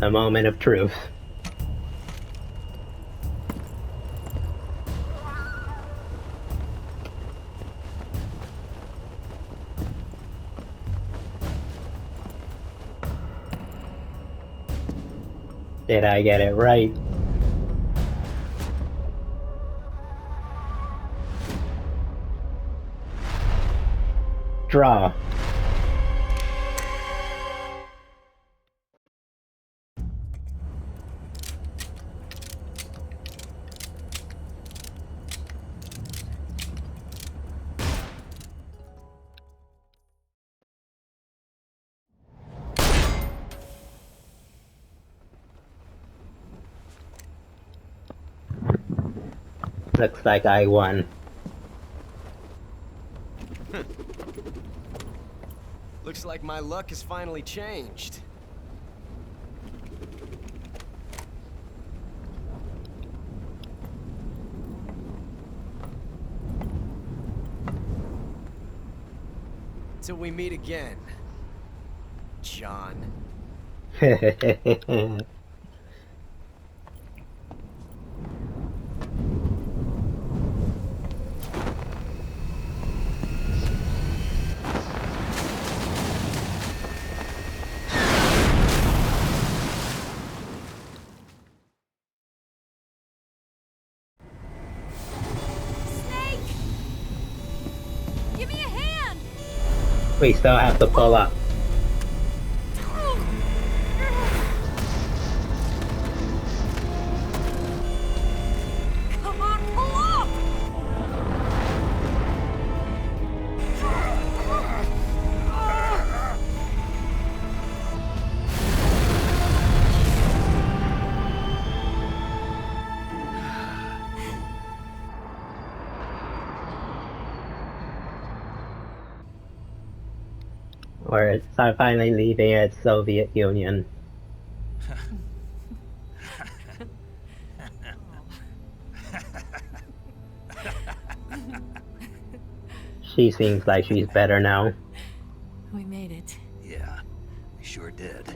A moment of truth. Did I get it right? Draw. Looks like I won. Looks like my luck has finally changed. Till we meet again, John. Give me a hand! We still have to pull up. Come on, pull up! We're finally leaving its Soviet Union. She seems like she's better now. We made it. Yeah, we sure did.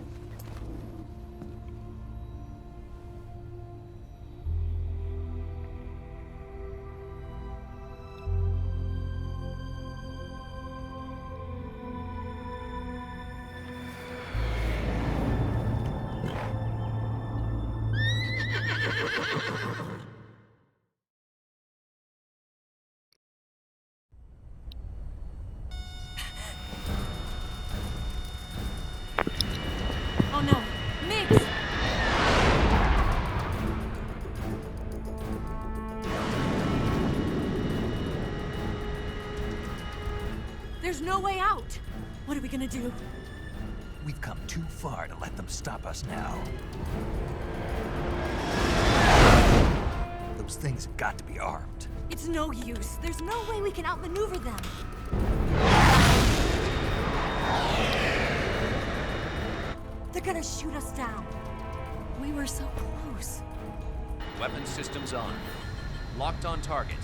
Oh no, Mix! There's no way out! What are we gonna do? We've come too far to let them stop us now. Those things have got to be armed. It's no use. There's no way we can outmaneuver them. They're gonna shoot us down. We were so close. Weapon systems on. Locked on target.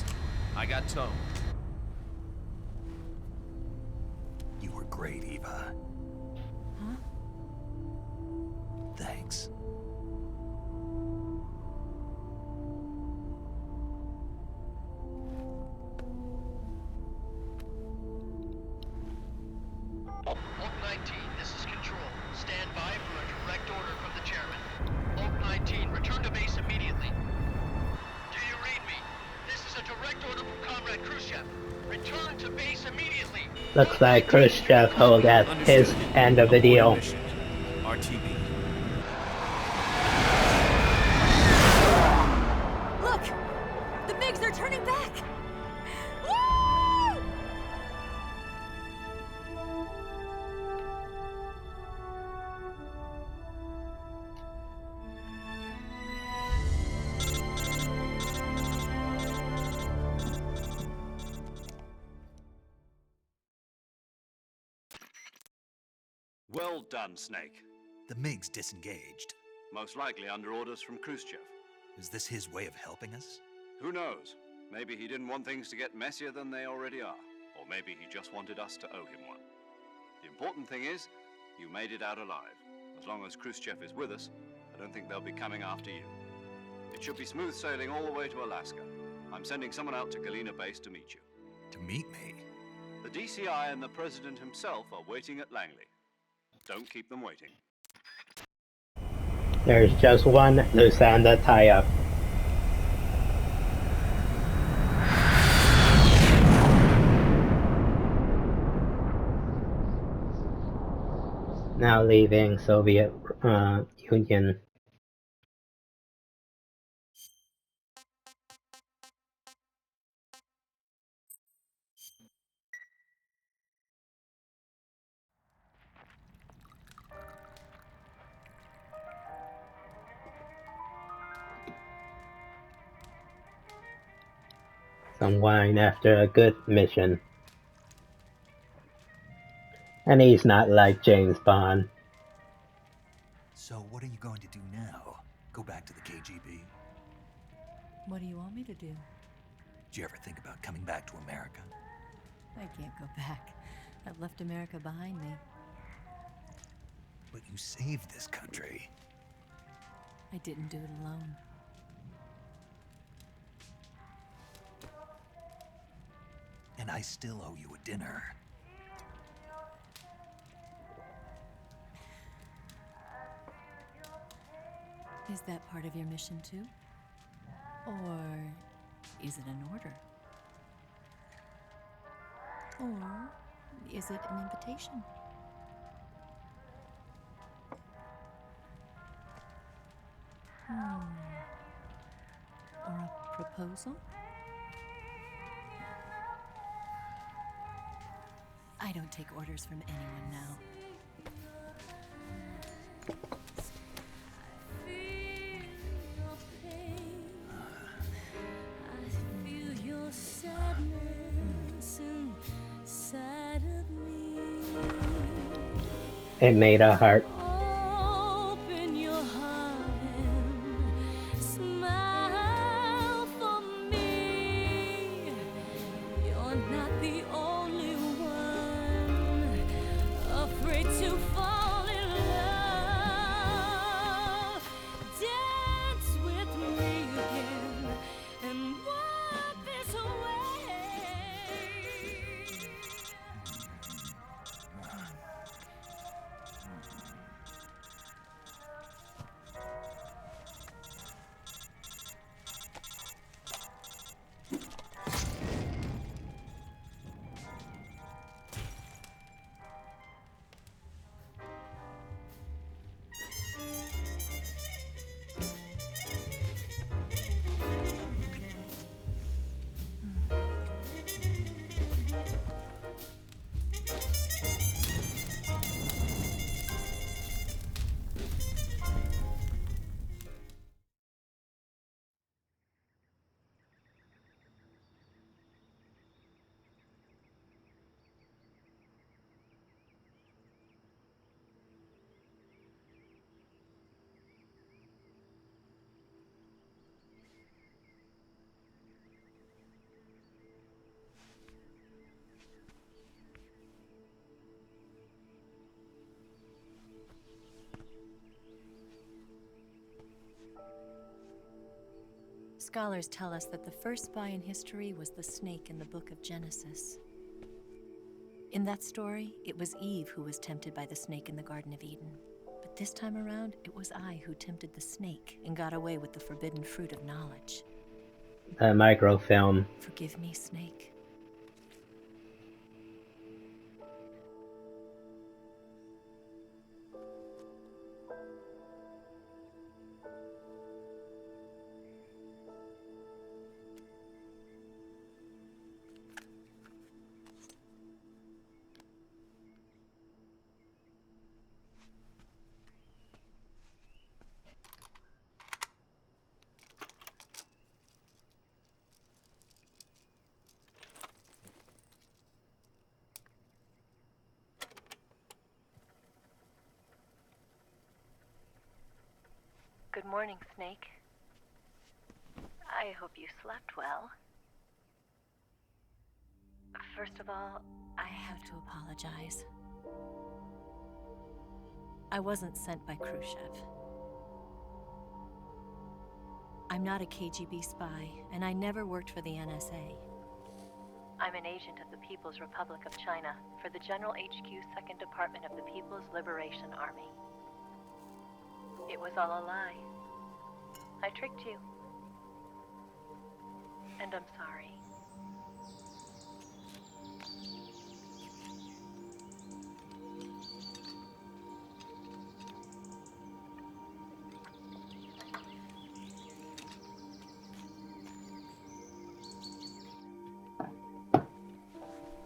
I got tone. You were great, Eva. Huh? Thanks. Oak 19, this is Control. Stand by for a direct order from the chairman. Oak 19, return to base immediately. Do you read me? This is a direct order from Comrade Khrushchev. Return to base immediately. Looks like Khrushchev hold at his end of the deal. RTB. Look! The MiGs are turning back! Woo! Well done, Snake. The MiG's disengaged. Most likely under orders from Khrushchev. Is this his way of helping us? Who knows? Maybe he didn't want things to get messier than they already are. Or maybe he just wanted us to owe him one. The important thing is, you made it out alive. As long as Khrushchev is with us, I don't think they'll be coming after you. It should be smooth sailing all the way to Alaska. I'm sending someone out to Galena Base to meet you. To meet me? The DCI and the President himself are waiting at Langley. Don't keep them waiting. There's just one loose end to tie up. Now leaving Soviet Union. Some wine after a good mission. And he's not like James Bond. So what are you going to do now? Go back to the KGB? What do you want me to do? Did you ever think about coming back to America? I can't go back. I've left America behind me. But you saved this country. I didn't do it alone. And I still owe you a dinner. Is that part of your mission too? Or is it an order? Or is it an invitation? Or a proposal? I don't take orders from anyone now. It made a heart. Open your heart and smile for me. You're not the only one afraid to fall in love. Dance with me again and wipe this away. Scholars tell us that the first spy in history was the snake in the book of Genesis. In that story, it was Eve who was tempted by the snake in the Garden of Eden. But this time around, it was I who tempted the snake and got away with the forbidden fruit of knowledge. The microfilm. Forgive me, Snake. Good morning, Snake. I hope you slept well. First of all, I have to apologize. I wasn't sent by Khrushchev. I'm not a KGB spy, and I never worked for the NSA. I'm an agent of the People's Republic of China for the General HQ 2nd Department of the People's Liberation Army. It was all a lie. I tricked you. And I'm sorry.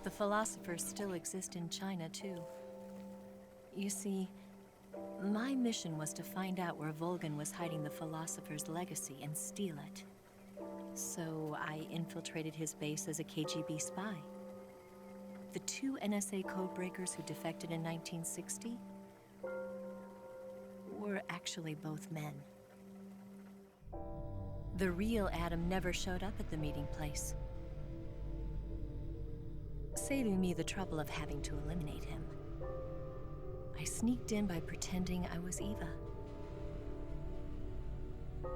The philosophers still exist in China, too. You see, my mission was to find out where Volgin was hiding the philosopher's legacy and steal it. So I infiltrated his base as a KGB spy. The 2 NSA codebreakers who defected in 1960 were actually both men. The real Adam never showed up at the meeting place, saving me the trouble of having to eliminate him. I sneaked in by pretending I was Eva.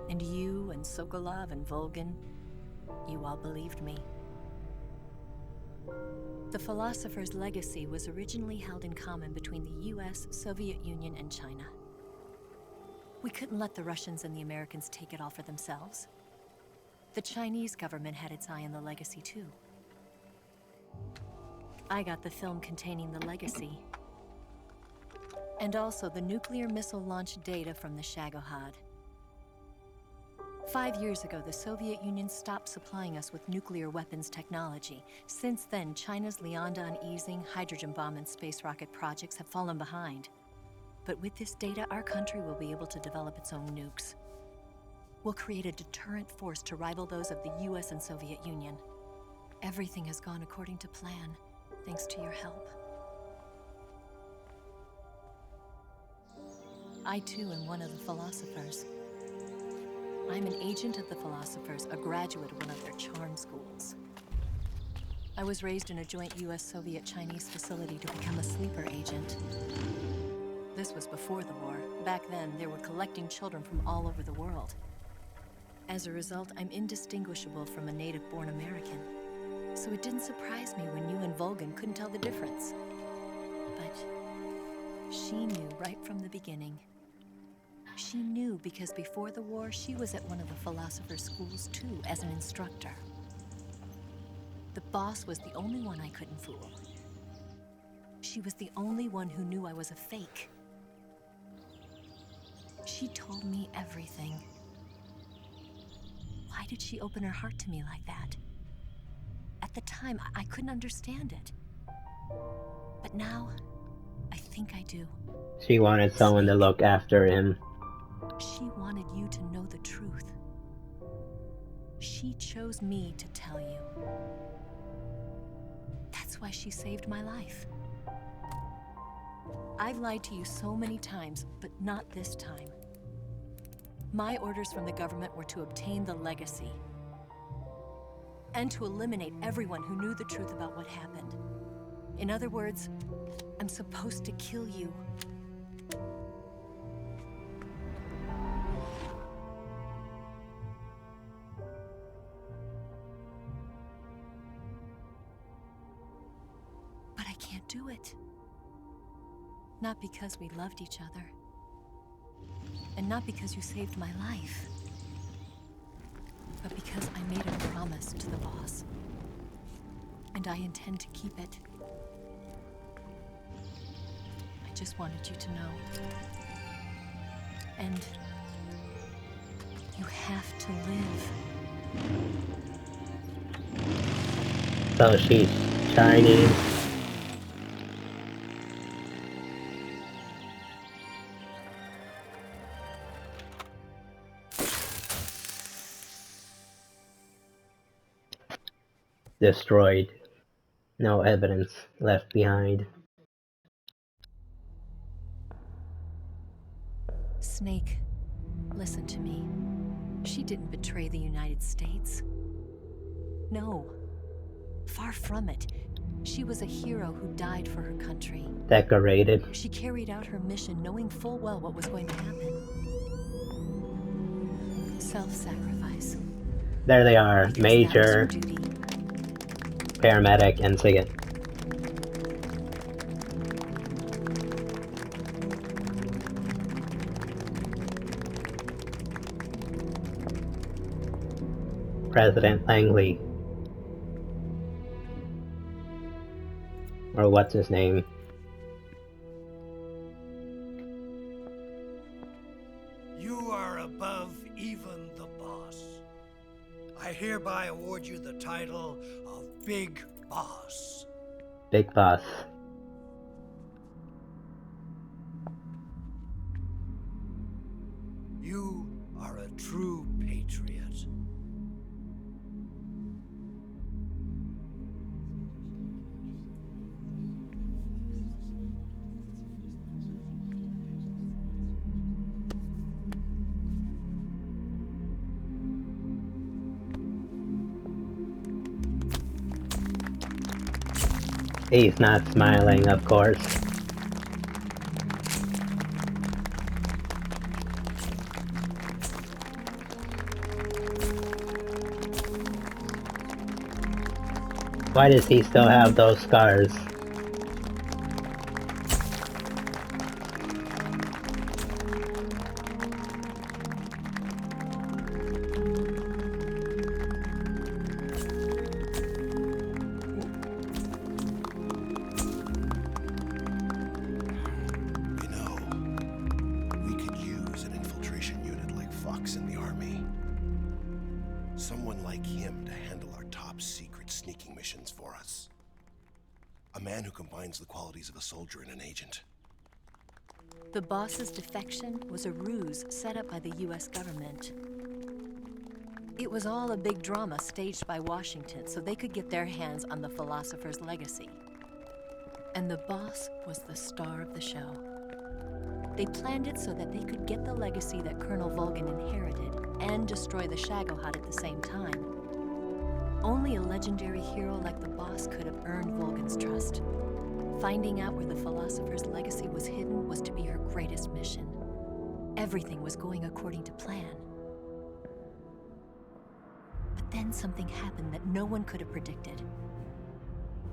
And you and Sokolov and Volgin, you all believed me. The philosopher's legacy was originally held in common between the US, Soviet Union, and China. We couldn't let the Russians and the Americans take it all for themselves. The Chinese government had its eye on the legacy, too. I got the film containing the legacy, and also the nuclear missile launch data from the Shagohod. 5 years ago, the Soviet Union stopped supplying us with nuclear weapons technology. Since then, China's Liaodong easing, hydrogen bomb, and space rocket projects have fallen behind. But with this data, our country will be able to develop its own nukes. We'll create a deterrent force to rival those of the US and Soviet Union. Everything has gone according to plan, thanks to your help. I too am one of the philosophers. I'm an agent of the philosophers, a graduate of one of their charm schools. I was raised in a joint US-Soviet-Chinese facility to become a sleeper agent. This was before the war. Back then, they were collecting children from all over the world. As a result, I'm indistinguishable from a native-born American. So it didn't surprise me when you and Volgin couldn't tell the difference. But she knew right from the beginning. She knew because before the war, she was at one of the philosopher's schools too, as an instructor. The boss was the only one I couldn't fool. She was the only one who knew I was a fake. She told me everything. Why did she open her heart to me like that? At the time, I couldn't understand it. But now, I think I do. She wanted someone to look after him. She wanted you to know the truth. She chose me to tell you. That's why she saved my life. I've lied to you so many times, but not this time. My orders from the government were to obtain the legacy and to eliminate everyone who knew the truth about what happened. In other words, I'm supposed to kill you. But I can't do it. Not because we loved each other. And not because you saved my life. But because I made a promise to the boss. And I intend to keep it. I just wanted you to know. And you have to live. So she's Chinese. Destroyed. No evidence left behind. Snake, listen to me. She didn't betray the United States. No. Far from it. She was a hero who died for her country. Decorated. She carried out her mission knowing full well what was going to happen. Self-sacrifice. There they are, Because Major, that was her duty. Paramedic, and Sigurd. President Langley. Or what's his name? You are above even the boss. I hereby award you the title of Big Boss. Big Boss. You are a true patriot. He's not smiling, of course. Why does he still have those scars? You know, we could use an infiltration unit like Fox in the army. Someone like him to handle our top secret sneaking missions for us. A man who combines the qualities of a soldier and an agent. The boss's defection was a ruse set up by the US government. It was all a big drama staged by Washington so they could get their hands on the philosopher's legacy. And the boss was the star of the show. They planned it so that they could get the legacy that Colonel Volgin inherited and destroy the Shagohod at the same time. Only a legendary hero like the boss could have earned Volgin's trust. Finding out where the philosopher's legacy was hidden was to be her greatest mission. Everything was going according to plan. But then something happened that no one could have predicted.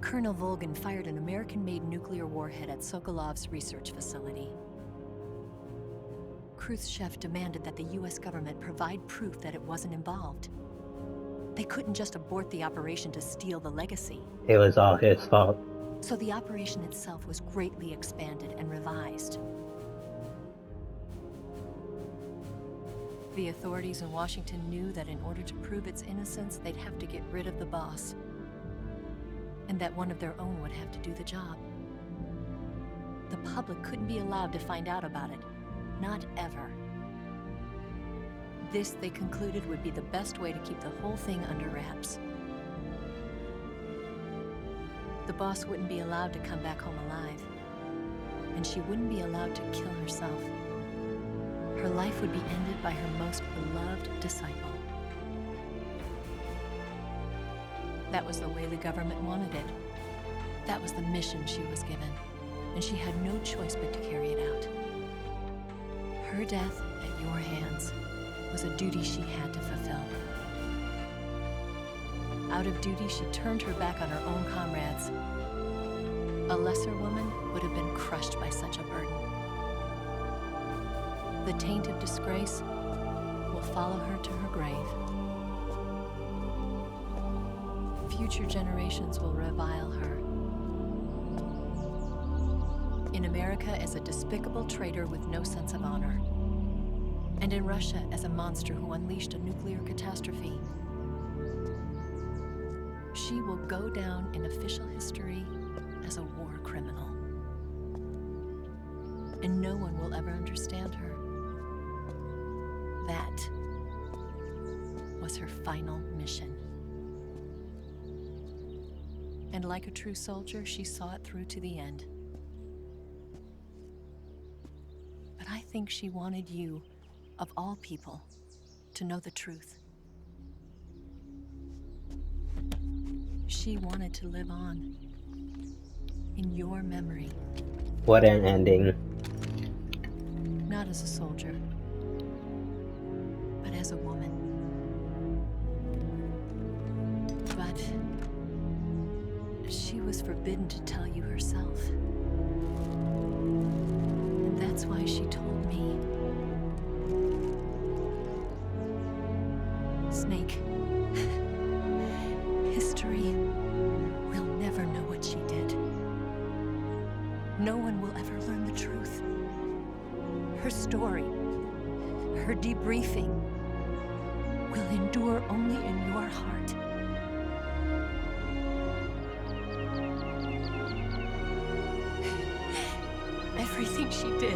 Colonel Volgin fired an American-made nuclear warhead at Sokolov's research facility. Khrushchev demanded that the US government provide proof that it wasn't involved. They couldn't just abort the operation to steal the legacy. It was all his fault. So the operation itself was greatly expanded and revised. The authorities in Washington knew that in order to prove its innocence, they'd have to get rid of the boss. And that one of their own would have to do the job. The public couldn't be allowed to find out about it. Not ever. This, they concluded, would be the best way to keep the whole thing under wraps. The boss wouldn't be allowed to come back home alive. And she wouldn't be allowed to kill herself. Her life would be ended by her most beloved disciple. That was the way the government wanted it. That was the mission she was given. And she had no choice but to carry it out. Her death at your hands was a duty she had to fulfill. Out of duty, she turned her back on her own comrades. A lesser woman would have been crushed by such a burden. The taint of disgrace will follow her to her grave. Future generations will revile her. In America as a despicable traitor with no sense of honor. And in Russia as a monster who unleashed a nuclear catastrophe. She will go down in official history as a war criminal. And no one will ever understand her. That was her final mission. And like a true soldier, she saw it through to the end. But I think she wanted you, of all people, to know the truth. She wanted to live on in your memory. What an ending. Not as a soldier, but as a woman. But she was forbidden to tell you herself. And that's why she told me. Snake, history will never know what she did. No one will ever learn the truth. Her story, her debriefing, will endure only in your heart. Everything she did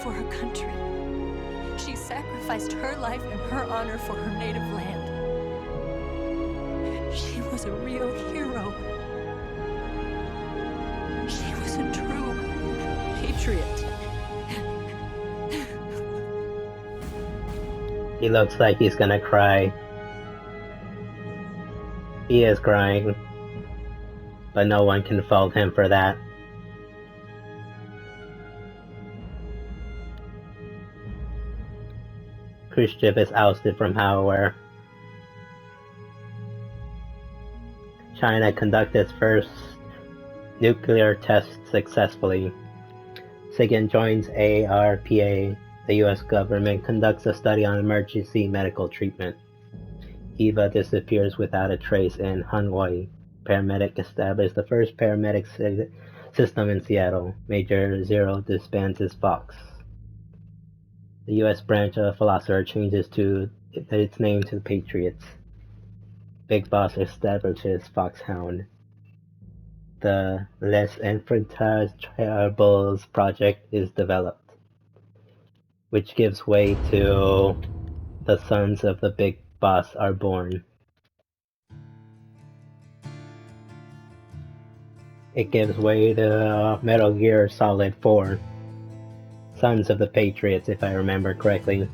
for her country. She sacrificed her life and her honor for her native land. She was a real hero. She was a true patriot. He looks like he's gonna cry. He is crying, but no one can fault him for that. Khrushchev is ousted from Howare. China conducted its first nuclear test successfully. SIGINT joins ARPA. The US government conducts a study on emergency medical treatment. Eva disappears without a trace in Hanoi. Paramedic established the first paramedic system in Seattle. Major Zero disbands his Fox. The US branch of Philosopher changes its name to Patriots. Big Boss establishes Foxhound. The Les Infrantables project is developed, which gives way to the sons of the Big Boss are born. It gives way to Metal Gear Solid 4. Sons of the Patriots, if I remember correctly.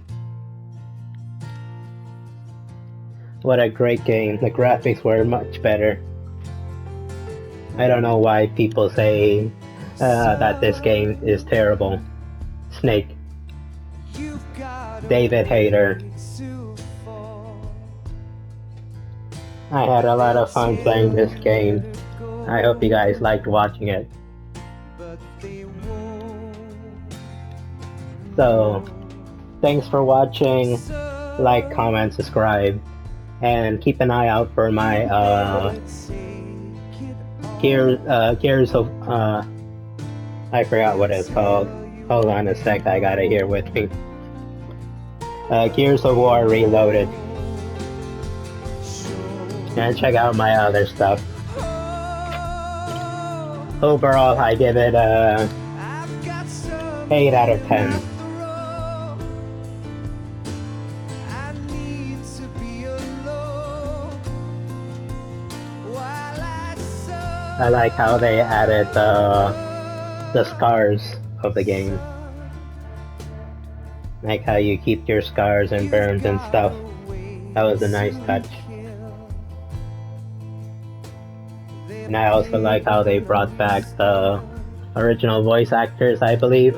What a great game. The graphics were much better. I don't know why people say that this game is terrible. Snake. David Hayter. I had a lot of fun playing this game. I hope you guys liked watching it. So, thanks for watching. Like, comment, subscribe, and keep an eye out for my Gears of I forgot what it's called. Hold on a sec, I got it here with me. Gears of War Reloaded. And check out my other stuff. Overall, I give it a 8 out of 10. I like how they added the scars of the game. Like how you keep your scars and burns and stuff. That was a nice touch. And I also like how they brought back the original voice actors, I believe.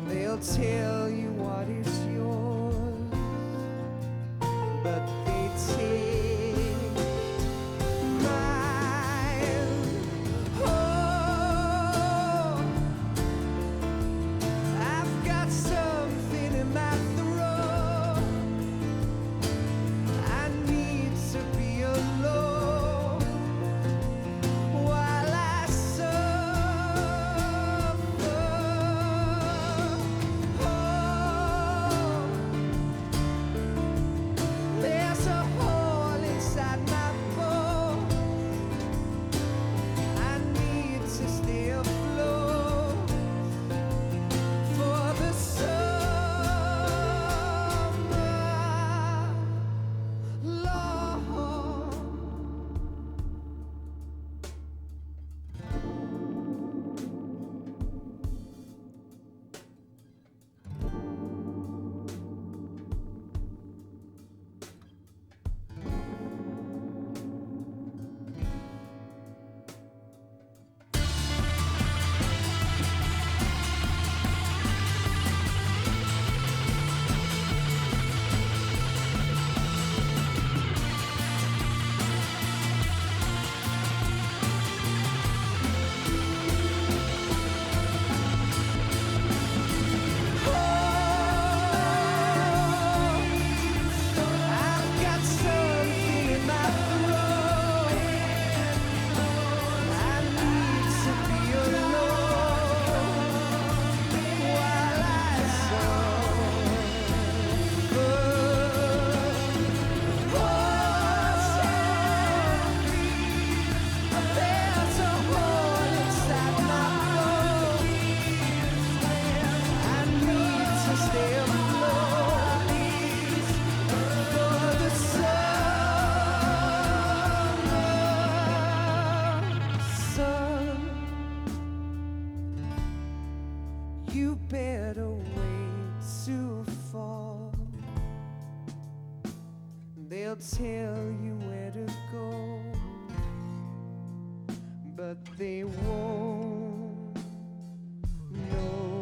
They'll tell you what is yours, but they take mine. Oh, I've got something in my throat. I need to be alone while I suffer. Oh, better wait to fall. They'll tell you where to go, but they won't know.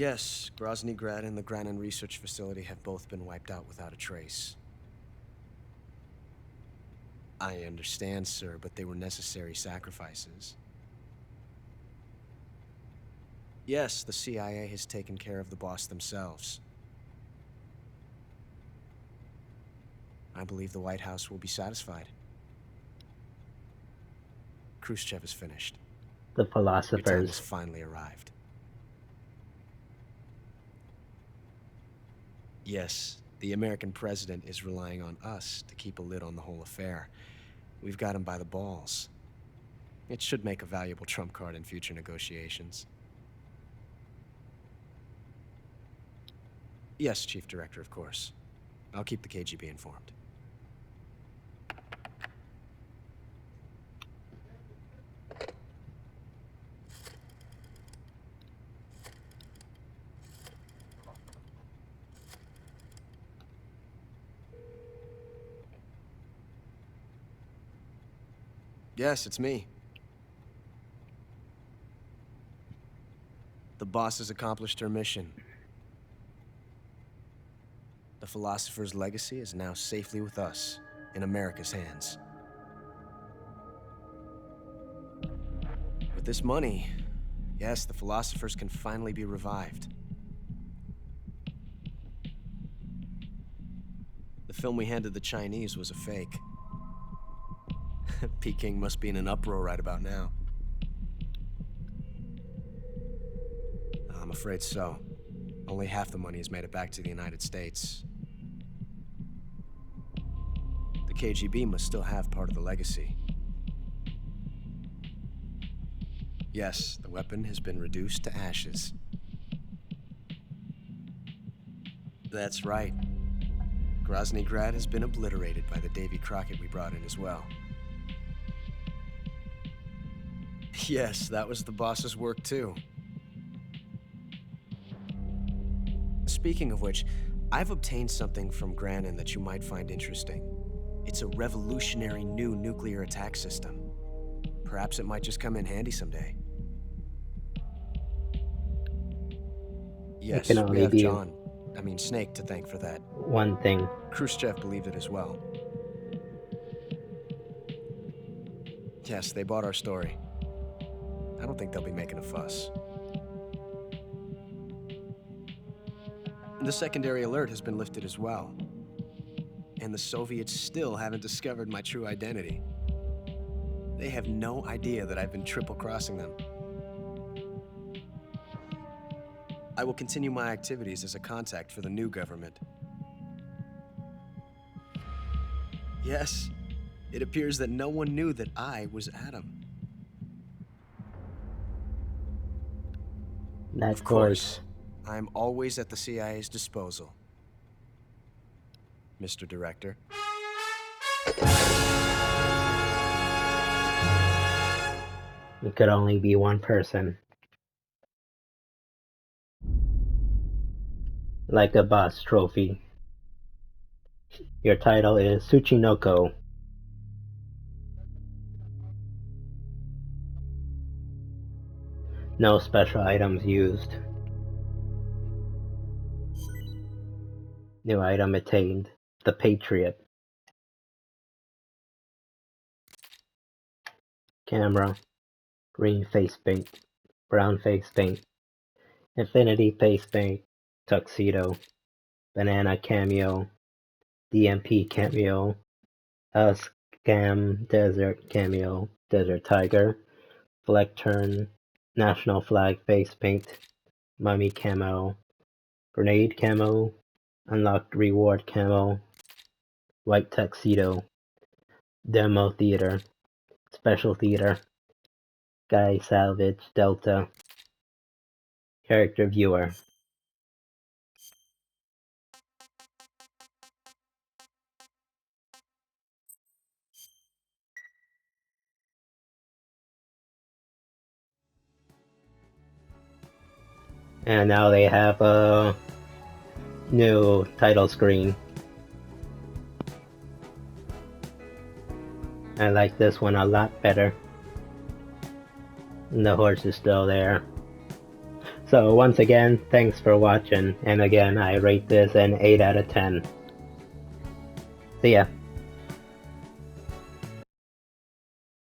Yes, Grozny Grad and the Granin Research Facility have both been wiped out without a trace. I understand, sir, but they were necessary sacrifices. Yes, the CIA has taken care of the boss themselves. I believe the White House will be satisfied. Khrushchev is finished. The Your time has philosophers. finally arrived. Yes, the American president is relying on us to keep a lid on the whole affair. We've got him by the balls. It should make a valuable trump card in future negotiations. Yes, Chief Director, of course. I'll keep the KGB informed. Yes, it's me. The boss has accomplished her mission. The philosopher's legacy is now safely with us, in America's hands. With this money, yes, the philosophers can finally be revived. The film we handed the Chinese was a fake. Peking must be in an uproar right about now. I'm afraid so. Only half the money has made it back to the United States. The KGB must still have part of the legacy. Yes, the weapon has been reduced to ashes. That's right. Grozny Grad has been obliterated by the Davy Crockett we brought in as well. Yes, that was the boss's work too. Speaking of which, I've obtained something from Granin that you might find interesting. It's a revolutionary new nuclear attack system. Perhaps it might just come in handy someday. Yes, can we only have be Snake to thank for that. one thing. Khrushchev believed it as well. Yes, they bought our story. I don't think they'll be making a fuss. The secondary alert has been lifted as well. And the Soviets still haven't discovered my true identity. They have no idea that I've been triple-crossing them. I will continue my activities as a contact for the new government. Yes, it appears that no one knew that I was Adam. That Of course, I'm always at the CIA's disposal, Mr. Director. It could only be one person. Like a boss trophy. Your title is Tsuchinoko. No special items used. New item attained. The Patriot. Camera. Green face paint. Brown face paint. Infinity face paint. Tuxedo. Banana cameo. DMP cameo. Scam desert cameo. Desert tiger. Flag turn. National flag face paint. Mummy camo. Grenade camo. Unlocked reward camo. White tuxedo. Demo theater. Special theater. Guy salvage delta. Character viewer. And now they have a new title screen. I like this one a lot better. And the horse is still there. So once again, thanks for watching, and again I rate this an 8 out of 10. See ya.